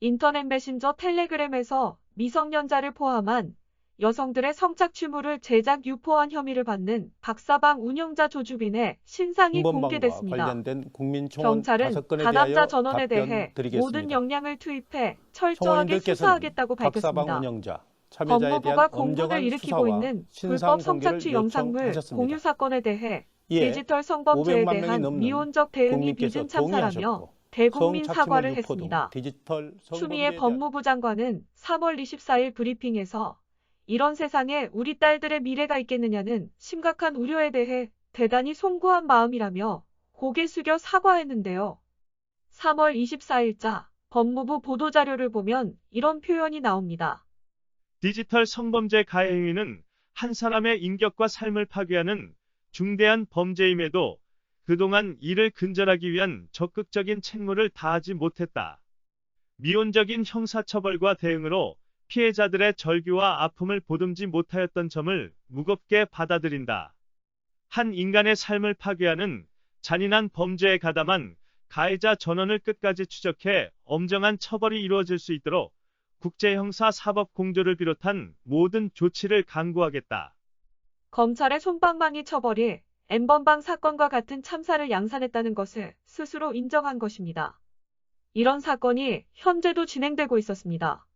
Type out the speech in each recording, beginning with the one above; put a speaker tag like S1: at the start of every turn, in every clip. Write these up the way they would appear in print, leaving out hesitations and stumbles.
S1: 인터넷 메신저 텔레그램에서 미성년자를 포함한 여성들의 성착취물을 제작 유포한 혐의를 받는 박사방 운영자 조주빈의 신상이
S2: 공범방과
S1: 공개됐습니다.
S2: 관련된 국민청원
S1: 경찰은
S2: 5건에
S1: 가담자
S2: 대하여
S1: 전원에 대해
S2: 답변드리겠습니다.
S1: 모든 역량을 투입해 철저하게
S2: 청원인들께서는
S1: 수사하겠다고
S2: 박사방
S1: 밝혔습니다.
S2: 운영자, 참여자에 대한
S1: 법무부가 공분을
S2: 엄정한
S1: 일으키고
S2: 수사와
S1: 있는
S2: 신상
S1: 불법
S2: 공개를
S1: 성착취 영상물
S2: 요청하셨습니다.
S1: 공유 사건에 대해
S2: 이에
S1: 디지털 성범죄에
S2: 500만 명이
S1: 대한
S2: 넘는
S1: 미온적 대응이
S2: 국민께서
S1: 빚은 참사라며
S2: 동의하셨고
S1: 대국민
S2: 성착취물
S1: 사과를
S2: 유포 등
S1: 했습니다.
S2: 디지털
S1: 추미애
S2: 성범죄에 대한
S1: 법무부 장관은 3월 24일 브리핑에서 이런 세상에 우리 딸들의 미래가 있겠느냐는 심각한 우려에 대해 대단히 송구한 마음이라며 고개 숙여 사과했는데요. 3월 24일자 법무부 보도자료를 보면 이런 표현이 나옵니다.
S3: 디지털 성범죄 가해 행위는 한 사람의 인격과 삶을 파괴하는 중대한 범죄임에도 그동안 이를 근절하기 위한 적극적인 책무를 다하지 못했다. 미온적인 형사처벌과 대응으로 피해자들의 절규와 아픔을 보듬지 못하였던 점을 무겁게 받아들인다. 한 인간의 삶을 파괴하는 잔인한 범죄에 가담한 가해자 전원을 끝까지 추적해 엄정한 처벌이 이루어질 수 있도록 국제형사사법공조를 비롯한 모든 조치를 강구하겠다.
S1: 검찰의 솜방망이 처벌이 N번방 사건과 같은 참사를 양산했다는 것을 스스로 인정한 것입니다. 이런 사건이 현재도 진행되고 있었습니다.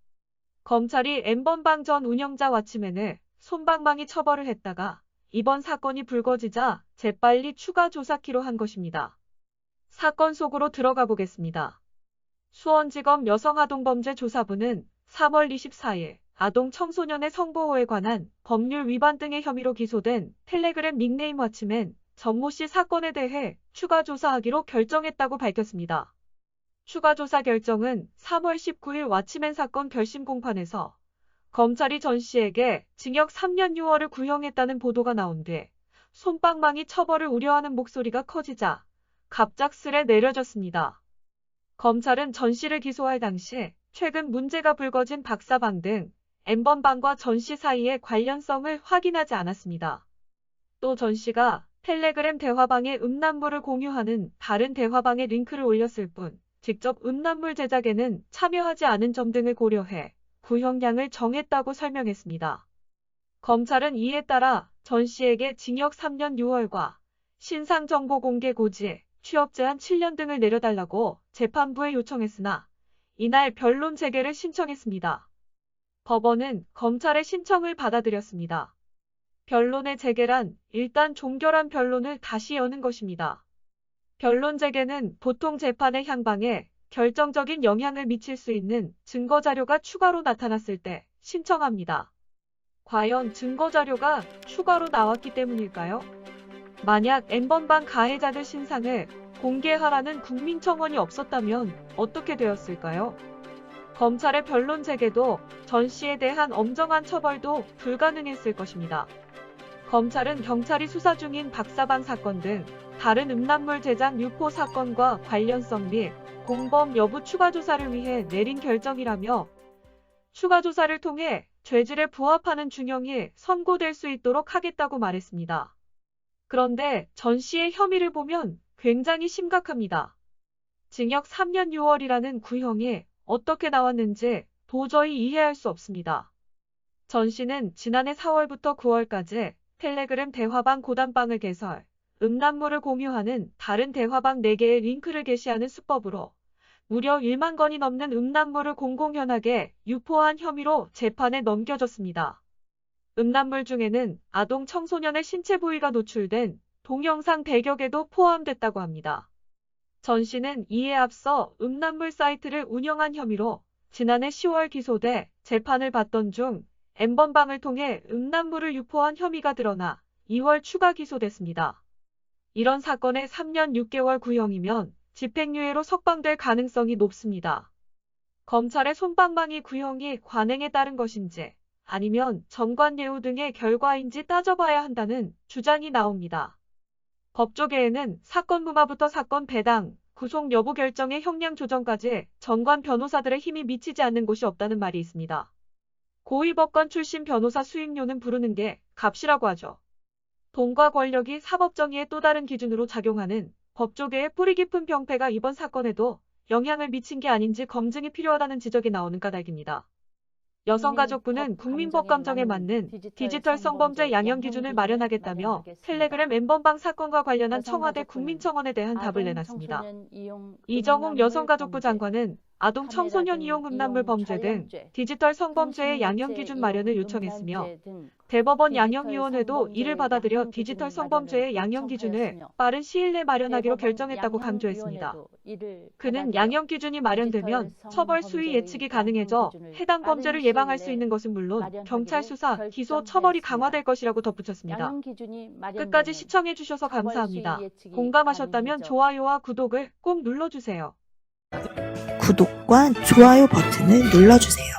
S1: 검찰이 N번방 전 운영자 왓츠맨을 솜방망이 처벌을 했다가 이번 사건이 불거지자 재빨리 추가 조사키로 한 것입니다. 사건 속으로 들어가 보겠습니다. 수원지검 여성아동범죄조사부는 3월 24일 아동 청소년의 성보호에 관한 법률 위반 등의 혐의로 기소된 텔레그램 닉네임 왓츠맨 전모 씨 사건에 대해 추가 조사하기로 결정했다고 밝혔습니다. 추가 조사 결정은 3월 19일 왓츠맨 사건 결심 공판에서 검찰이 전 씨에게 징역 3년 6월을 구형했다는 보도가 나온 뒤 솜방망이 처벌을 우려하는 목소리가 커지자 갑작스레 내려졌습니다. 검찰은 전 씨를 기소할 당시 최근 문제가 불거진 박사방 등 N번방과 전 씨 사이의 관련성을 확인하지 않았습니다. 또 전 씨가 텔레그램 대화방에 음란물을 공유하는 다른 대화방에 링크를 올렸을 뿐 직접 음란물 제작에는 참여하지 않은 점 등을 고려해 구형량을 정했다고 설명했습니다. 검찰은 이에 따라 전 씨에게 징역 3년 6월과 신상정보 공개 고지, 취업 제한 7년 등을 내려달라고 재판부에 요청했으나 이날 변론 재개를 신청했습니다. 법원은 검찰의 신청을 받아들였습니다. 변론의 재개란 일단 종결한 변론을 다시 여는 것입니다. 변론 재개는 보통 재판의 향방에 결정적인 영향을 미칠 수 있는 증거 자료가 추가로 나타났을 때 신청합니다. 과연 증거 자료가 추가로 나왔기 때문일까요? 만약 N번방 가해자들 신상을 공개하라는 국민청원이 없었다면 어떻게 되었을까요? 검찰의 변론 재개도 전 씨에 대한 엄정한 처벌도 불가능했을 것입니다. 검찰은 경찰이 수사 중인 박사방 사건 등 다른 음란물 제작 유포 사건과 관련성 및 공범 여부 추가 조사를 위해 내린 결정이라며 추가 조사를 통해 죄질에 부합하는 중형이 선고될 수 있도록 하겠다고 말했습니다. 그런데 전 씨의 혐의를 보면 굉장히 심각합니다. 징역 3년 6월이라는 구형이 어떻게 나왔는지 도저히 이해할 수 없습니다. 전 씨는 지난해 4월부터 9월까지 텔레그램 대화방 고단방을 개설, 음란물을 공유하는 다른 대화방 4개의 링크를 게시하는 수법으로 무려 1만 건이 넘는 음란물을 공공연하게 유포한 혐의로 재판에 넘겨졌습니다. 음란물 중에는 아동 청소년의 신체 부위가 노출된 동영상 100여 개도 포함됐다고 합니다. 전 씨는 이에 앞서 음란물 사이트를 운영한 혐의로 지난해 10월 기소돼 재판을 받던 중 N번방을 통해 음란물을 유포한 혐의가 드러나 2월 추가 기소됐습니다. 이런 사건의 3년 6개월 구형이면 집행유예로 석방될 가능성이 높습니다. 검찰의 솜방망이 구형이 관행에 따른 것인지 아니면 전관예우 등의 결과인지 따져봐야 한다는 주장이 나옵니다. 법조계에는 사건 무마부터 사건 배당, 구속 여부 결정의 형량 조정까지 전관 변호사들의 힘이 미치지 않는 곳이 없다는 말이 있습니다. 고위법관 출신 변호사 수임료는 부르는 게 값이라고 하죠. 돈과 권력이 사법정의의 또 다른 기준으로 작용하는 법조계의 뿌리 깊은 병폐가 이번 사건에도 영향을 미친 게 아닌지 검증이 필요하다는 지적이 나오는 까닭입니다. 여성가족부는 국민법 감정에 맞는 디지털 성범죄 양형 기준을 마련하겠다며 텔레그램 N번방 사건과 관련한 청와대 국민청원에 대한 답을 내놨습니다. 이정욱 여성가족부 장관은 아동 청소년 이용 음란물 범죄 등 디지털 성범죄의 양형 기준 마련을 요청했으며 대법원 양형위원회도 이를 받아들여 디지털 성범죄의 양형 기준을 빠른 시일 내 마련하기로 결정했다고 강조했습니다. 그는 양형 기준이 마련되면 처벌 수위 예측이 가능해져 해당 범죄를 예방할 수 있는 것은 물론 경찰 수사, 기소, 처벌이 강화될 것이라고 덧붙였습니다. 끝까지 시청해주셔서 감사합니다. 공감하셨다면 좋아요와 구독을 꼭 눌러주세요.
S4: 구독과 좋아요 버튼을 눌러주세요.